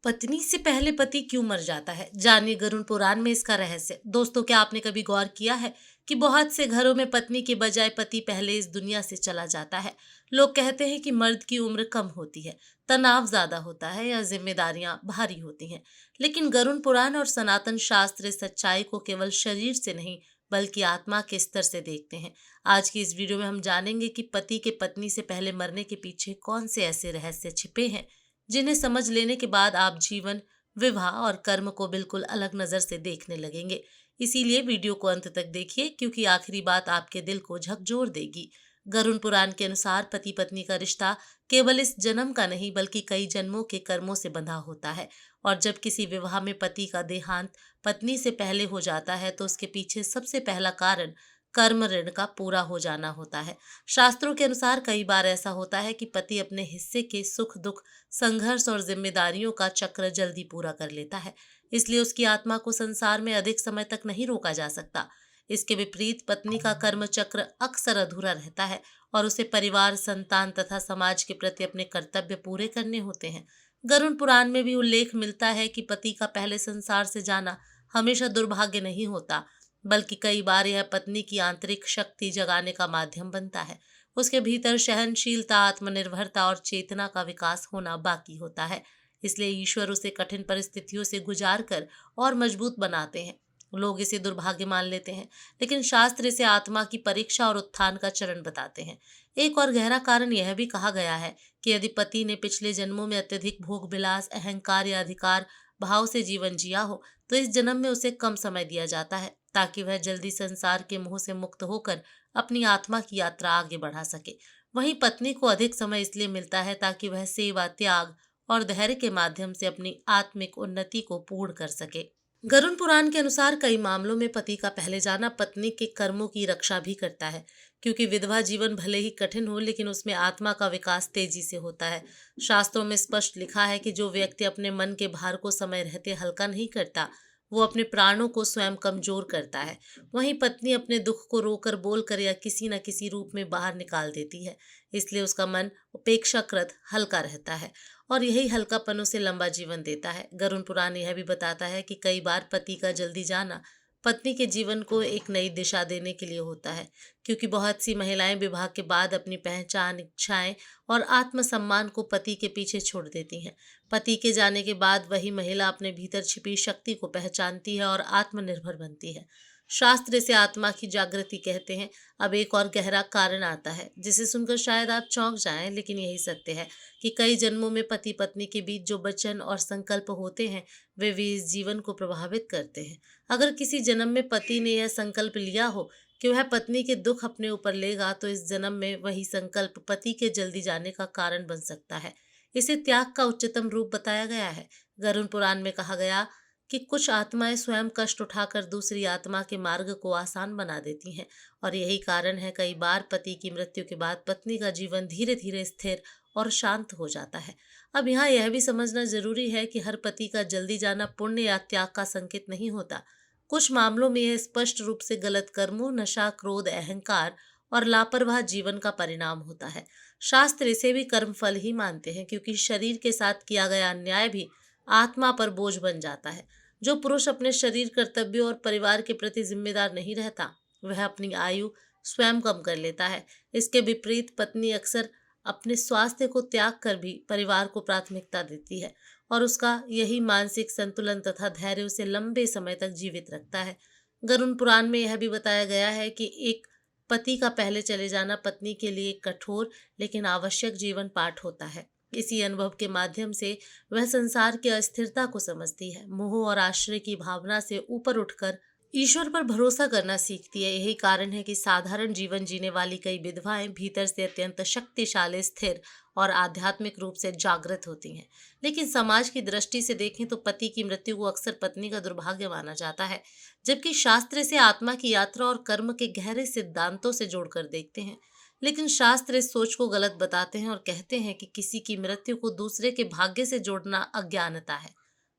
पत्नी से पहले पति क्यों मर जाता है, जानिए गरुड़ पुराण में इसका रहस्य। दोस्तों, क्या आपने कभी गौर किया है कि बहुत से घरों में पत्नी के बजाय पति पहले इस दुनिया से चला जाता है। लोग कहते हैं कि मर्द की उम्र कम होती है, तनाव ज्यादा होता है या जिम्मेदारियां भारी होती हैं। लेकिन गरुड़ पुराण और सनातन शास्त्र इस सच्चाई को केवल शरीर से नहीं बल्कि आत्मा के स्तर से देखते हैं। आज की इस वीडियो में हम जानेंगे कि पति के पत्नी से पहले मरने के पीछे कौन से ऐसे रहस्य छिपे हैं जिन्हें समझ लेने के बाद आप जीवन, विवाह और कर्म को बिल्कुल अलग नजर से देखने लगेंगे। इसीलिए वीडियो को अंत तक देखिए, क्योंकि आखिरी बात आपके दिल को झकझोर देगी। गरुड़ पुराण के अनुसार पति पत्नी का रिश्ता केवल इस जन्म का नहीं बल्कि कई जन्मों के कर्मों से बंधा होता है। और जब किसी विवाह में पति का देहांत पत्नी से पहले हो जाता है तो उसके पीछे सबसे पहला कारण कर्म ऋण का पूरा हो जाना होता है। शास्त्रों के अनुसार कई बार ऐसा होता है कि पति अपने हिस्से के सुख दुख, संघर्ष और जिम्मेदारियों का चक्र जल्दी पूरा कर लेता है, इसलिए उसकी आत्मा को संसार में अधिक समय तक नहीं रोका जा सकता। इसके विपरीत पत्नी का कर्म चक्र अक्सर अधूरा रहता है और उसे परिवार, संतान तथा समाज के प्रति अपने कर्तव्य पूरे करने होते हैं। गरुड़ पुराण में भी उल्लेख मिलता है कि पति का पहले संसार से जाना हमेशा दुर्भाग्य नहीं होता, बल्कि कई बार यह पत्नी की आंतरिक शक्ति जगाने का माध्यम बनता है। उसके भीतर सहनशीलता, आत्मनिर्भरता और चेतना का विकास होना बाकी होता है। इसलिए ईश्वर उसे कठिन परिस्थितियों से गुजार कर और मजबूत बनाते हैं। लोग इसे दुर्भाग्य मान लेते हैं, लेकिन शास्त्र इसे आत्मा की परीक्षा और उत्थान का चरण बताते हैं। एक और गहरा कारण यह भी कहा गया है कि यदि पति ने पिछले जन्मों में अत्यधिक भोग विलास, अहंकार या अधिकार भाव से जीवन जिया हो तो इस जन्म में उसे कम समय दिया जाता है ताकि वह जल्दी संसार के मोह से मुक्त होकर अपनी आत्मा की यात्रा आगे बढ़ा सके। वहीं पत्नी को अधिक समय इसलिए मिलता है ताकि वह सेवा, त्याग और धैर्य के माध्यम से अपनी आत्मिक उन्नति को पूर्ण कर सके। गरुड़ पुराण के अनुसार कई मामलों में पति का पहले जाना पत्नी के कर्मों की रक्षा भी करता है, क्योंकि विधवा जीवन भले ही कठिन हो लेकिन उसमें आत्मा का विकास तेजी से होता है। शास्त्रों में स्पष्ट लिखा है कि जो व्यक्ति अपने मन के भार को समय रहते हल्का नहीं करता वो अपने प्राणों को स्वयं कमजोर करता है। वहीं पत्नी अपने दुख को रोकर, बोलकर या किसी न किसी रूप में बाहर निकाल देती है, इसलिए उसका मन अपेक्षाकृत हल्का रहता है और यही हल्कापन उसे लंबा जीवन देता है। गरुड़ पुराण यह भी बताता है कि कई बार पति का जल्दी जाना पत्नी के जीवन को एक नई दिशा देने के लिए होता है, क्योंकि बहुत सी महिलाएं विवाह के बाद अपनी पहचान, इच्छाएं और आत्मसम्मान को पति के पीछे छोड़ देती हैं। पति के जाने के बाद वही महिला अपने भीतर छिपी शक्ति को पहचानती है और आत्मनिर्भर बनती है। शास्त्र इसे आत्मा की जागृति कहते हैं। अब एक और गहरा कारण आता है जिसे सुनकर शायद आप चौंक जाएं, लेकिन यही सत्य है कि कई जन्मों में पति पत्नी के बीच जो वचन और संकल्प होते हैं वे भी इस जीवन को प्रभावित करते हैं। अगर किसी जन्म में पति ने यह संकल्प लिया हो कि वह पत्नी के दुख अपने ऊपर लेगा तो इस जन्म में वही संकल्प पति के जल्दी जाने का कारण बन सकता है। इसे त्याग का उच्चतम रूप बताया गया है। गरुड़ पुराण में कहा गया कि कुछ आत्माएं स्वयं कष्ट उठाकर दूसरी आत्मा के मार्ग को आसान बना देती हैं और यही कारण है कई बार पति की मृत्यु के बाद पत्नी का जीवन धीरे धीरे स्थिर और शांत हो जाता है। अब यहाँ यह भी समझना जरूरी है कि हर पति का जल्दी जाना पुण्य या त्याग का संकेत नहीं होता। कुछ मामलों में यह स्पष्ट रूप से गलत कर्मों, नशा, क्रोध, अहंकार और लापरवाह जीवन का परिणाम होता है। शास्त्र इसे भी कर्म फल ही मानते हैं, क्योंकि शरीर के साथ किया गया अन्याय भी आत्मा पर बोझ बन जाता है। जो पुरुष अपने शरीर, कर्तव्यों और परिवार के प्रति जिम्मेदार नहीं रहता वह अपनी आयु स्वयं कम कर लेता है। इसके विपरीत पत्नी अक्सर अपने स्वास्थ्य को त्याग कर भी परिवार को प्राथमिकता देती है और उसका यही मानसिक संतुलन तथा धैर्य उसे लंबे समय तक जीवित रखता है। गरुड़ पुराण में यह भी बताया गया है कि एक पति का पहले चले जाना पत्नी के लिए एक कठोर लेकिन आवश्यक जीवन पाठ होता है। इसी अनुभव के माध्यम से वह संसार की अस्थिरता को समझती है, मोह और आश्रय की भावना से ऊपर उठकर ईश्वर पर भरोसा करना सीखती है। यही कारण है कि साधारण जीवन जीने वाली कई विधवाएं भीतर से अत्यंत शक्तिशाली, स्थिर और आध्यात्मिक रूप से जागृत होती हैं। लेकिन समाज की दृष्टि से देखें तो पति की मृत्यु को अक्सर पत्नी का दुर्भाग्य माना जाता है, जबकि शास्त्र से आत्मा की यात्रा और कर्म के गहरे सिद्धांतों से जोड़कर देखते हैं। लेकिन शास्त्र इस सोच को गलत बताते हैं और कहते हैं कि किसी की मृत्यु को दूसरे के भाग्य से जोड़ना अज्ञानता है।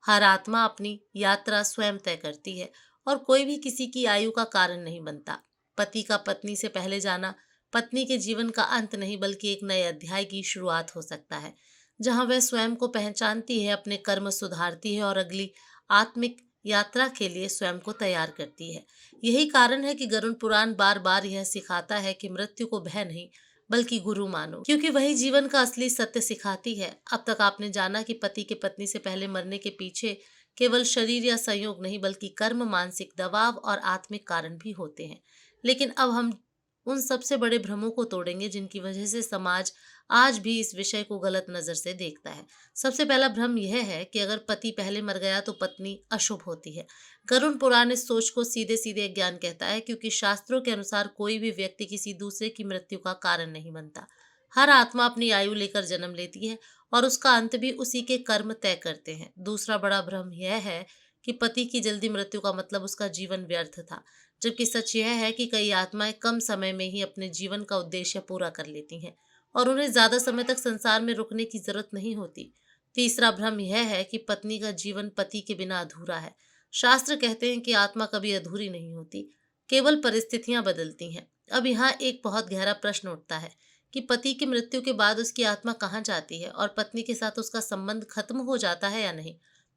हर आत्मा अपनी यात्रा स्वयं तय करती है और कोई भी किसी की आयु का कारण नहीं बनता। पति का पत्नी से पहले जाना पत्नी के जीवन का अंत नहीं बल्कि एक नए अध्याय की शुरुआत हो सकता है। जहां वह स्वयं को पहचानती है, अपने कर्म सुधारती है और अगली आत्मिक यात्रा के लिए स्वयं को तैयार करती है। यही कारण है कि गरुड़ पुराण बार बार यह सिखाता है कि मृत्यु को भय नहीं बल्कि गुरु मानो, क्योंकि वही जीवन का असली सत्य सिखाती है। अब तक आपने जाना कि पति के पत्नी से पहले मरने के पीछे केवल शरीर या संयोग नहीं बल्कि कर्म, मानसिक दबाव और आत्मिक कारण भी होते हैं। लेकिन अब हम उन सबसे बड़े भ्रमों को तोड़ेंगे जिनकी वजह से समाज आज भी इस विषय को गलत नजर से देखता है। सबसे पहला भ्रम यह है कि अगर पति पहले मर गया तो पत्नी अशुभ होती है। गरुड़ पुराण इस सोच को सीधे सीधे ज्ञान कहता है, क्योंकि शास्त्रों के अनुसार कोई भी व्यक्ति किसी दूसरे की मृत्यु का कारण नहीं बनता। हर आत्मा अपनी आयु लेकर जन्म लेती है और उसका अंत भी उसी के कर्म तय करते हैं। दूसरा बड़ा भ्रम यह है कि पति की जल्दी मृत्यु का मतलब उसका जीवन व्यर्थ था, जबकि सच यह है कि कई आत्माएं कम समय में ही अपने जीवन का उद्देश्य पूरा कर लेती हैं और उन्हें ज्यादा समय तक संसार में रुकने की जरूरत नहीं होती। तीसरा भ्रम यह है कि पत्नी का जीवन पति के बिना अधूरा है। शास्त्र कहते हैं कि आत्मा कभी अधूरी नहीं होती, केवल परिस्थितियां बदलती हैं। अब यहाँ एक बहुत गहरा प्रश्न उठता है कि पति की मृत्यु के बाद उसकी आत्मा कहाँ जाती है और पत्नी के साथ उसका संबंध खत्म हो जाता है या नहीं।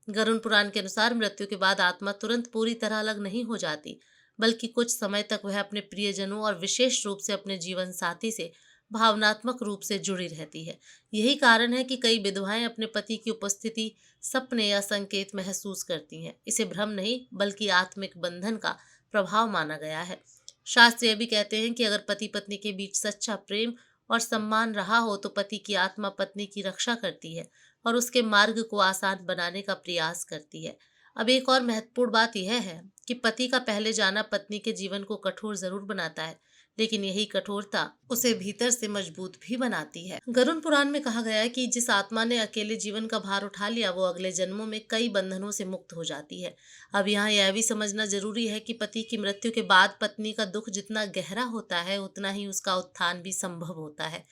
गरुड़ पुराण के अनुसार मृत्यु के बाद आत्मा तुरंत पूरी तरह अलग नहीं हो जाती, बल्कि कुछ समय तक वह अपने प्रियजनों और विशेष रूप से अपने जीवन साथी से भावनात्मक रूप से जुड़ी रहती है। यही कारण है कि कई विधवाएं अपने पति की उपस्थिति सपने या संकेत महसूस करती हैं। इसे भ्रम नहीं बल्कि आत्मिक बंधन का प्रभाव माना गया है। शास्त्र यह भी कहते हैं कि अगर पति पत्नी के बीच सच्चा प्रेम और सम्मान रहा हो तो पति की आत्मा पत्नी की रक्षा करती है और उसके मार्ग को आसान बनाने का प्रयास करती है। अब एक और महत्वपूर्ण बात यह है कि पति का पहले जाना पत्नी के जीवन को कठोर जरूर बनाता है, लेकिन यही कठोरता उसे भीतर से मजबूत भी बनाती है। गरुड़ पुराण में कहा गया है कि जिस आत्मा ने अकेले जीवन का भार उठा लिया वो अगले जन्मों में कई बंधनों से मुक्त हो जाती है। अब यहाँ यह भी समझना जरूरी है कि पति की मृत्यु के बाद पत्नी का दुख जितना गहरा होता है उतना ही उसका उत्थान भी संभव होता है।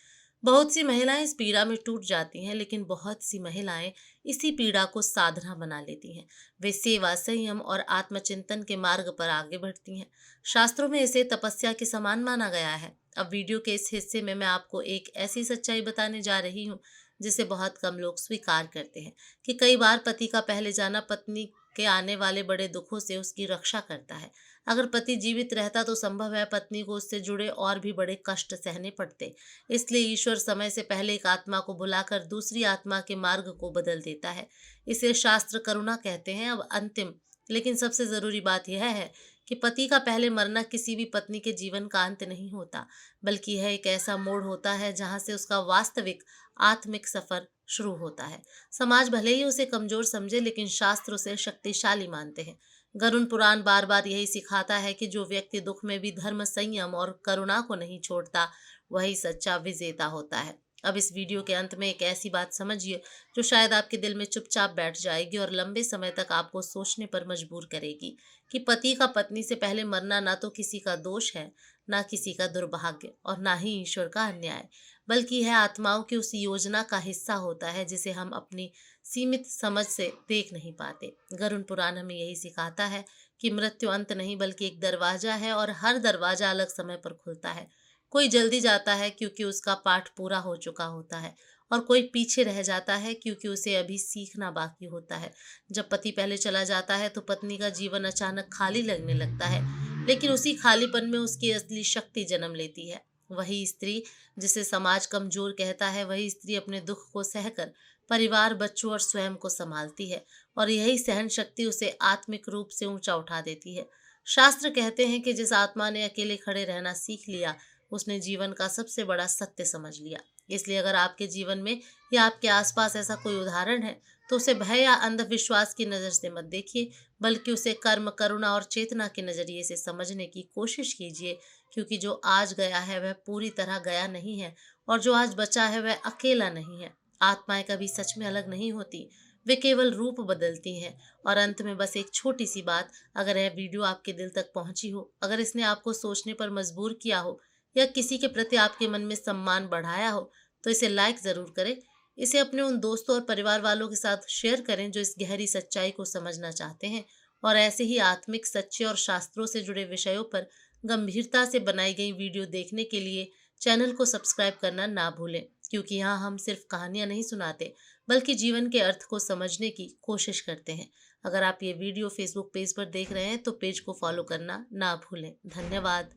बहुत सी महिलाएं इस पीड़ा में टूट जाती हैं, लेकिन बहुत सी महिलाएं इसी पीड़ा को साधना बना लेती हैं। वे सेवा, संयम और आत्मचिंतन के मार्ग पर आगे बढ़ती हैं। शास्त्रों में इसे तपस्या के समान माना गया है। अब वीडियो के इस हिस्से में मैं आपको एक ऐसी सच्चाई बताने जा रही हूँ जिसे बहुत कम लोग स्वीकार करते हैं, कि कई बार पति का पहले जाना पत्नी के आने वाले बड़े दुखों से उसकी रक्षा करता है। अगर पति जीवित रहता तो संभव है पत्नी को उससे जुड़े और भी बड़े कष्ट सहने पड़ते। इसलिए ईश्वर समय से पहले एक आत्मा को बुलाकर दूसरी आत्मा के मार्ग को बदल देता है। इसे शास्त्र करुणा कहते हैं। अब अंतिम लेकिन सबसे जरूरी बात यह है कि पति का पहले मरना किसी भी पत्नी के जीवन का अंत नहीं होता, बल्कि यह एक ऐसा मोड़ होता है जहां से उसका वास्तविक आत्मिक सफर शुरू होता है। समाज भले ही उसे कमजोर समझे, लेकिन शास्त्र उसे शक्तिशाली मानते हैं। गरुड़ पुराण बार बार यही सिखाता है कि जो व्यक्ति दुख में भी धर्म, संयम और करुणा को नहीं छोड़ता वही सच्चा विजेता होता है। अब इस वीडियो के अंत में एक ऐसी बात समझिए जो शायद आपके दिल में चुपचाप बैठ जाएगी और लंबे समय तक आपको सोचने पर मजबूर करेगी कि पति का पत्नी से पहले मरना ना तो किसी का दोष है, ना किसी का दुर्भाग्य और ना ही ईश्वर का अन्याय, बल्कि यह आत्माओं की उस योजना का हिस्सा होता है जिसे हम अपनी सीमित समझ से देख नहीं पाते। गरुड़ पुराण हमें यही सिखाता है कि मृत्यु अंत नहीं बल्कि एक दरवाजा है और हर दरवाजा अलग समय पर खुलता है। कोई जल्दी जाता है क्योंकि उसका पाठ पूरा हो चुका होता है और कोई पीछे रह जाता है क्योंकि उसे अभी सीखना बाकी होता है। जब पति पहले चला जाता है तो पत्नी का जीवन अचानक खाली लगने लगता है, लेकिन उसी खालीपन में उसकी असली शक्ति जन्म लेती है। वही स्त्री जिसे समाज कमजोर कहता है, वही स्त्री अपने दुख को सहकर परिवार, बच्चों और स्वयं को संभालती है और यही सहन शक्ति उसे आत्मिक रूप से ऊंचा उठा देती है। शास्त्र कहते हैं कि जिस आत्मा ने अकेले खड़े रहना सीख लिया उसने जीवन का सबसे बड़ा सत्य समझ लिया। इसलिए अगर आपके जीवन में या आपके आसपास ऐसा कोई उदाहरण है तो उसे भय या अंधविश्वास की नज़र से मत देखिए, बल्कि उसे कर्म, करुणा और चेतना के नज़रिए से समझने की कोशिश कीजिए, क्योंकि जो आज गया है वह पूरी तरह गया नहीं है और जो आज बचा है वह अकेला नहीं है। आत्माएं कभी सच में अलग नहीं होती, वे केवल रूप बदलती हैं। और अंत में बस एक छोटी सी बात, अगर यह वीडियो आपके दिल तक पहुंची हो, अगर इसने आपको सोचने पर मजबूर किया हो या किसी के प्रति आपके मन में सम्मान बढ़ाया हो तो इसे लाइक ज़रूर करें। इसे अपने उन दोस्तों और परिवार वालों के साथ शेयर करें जो इस गहरी सच्चाई को समझना चाहते हैं और ऐसे ही आत्मिक, सच्चे और शास्त्रों से जुड़े विषयों पर गंभीरता से बनाई गई वीडियो देखने के लिए चैनल को सब्सक्राइब करना ना भूलें, क्योंकि यहाँ हम सिर्फ कहानियाँ नहीं सुनाते, बल्कि जीवन के अर्थ को समझने की कोशिश करते हैं। अगर आप ये वीडियो फेसबुक पेज पर देख रहे हैं तो पेज को फॉलो करना ना भूलें। धन्यवाद।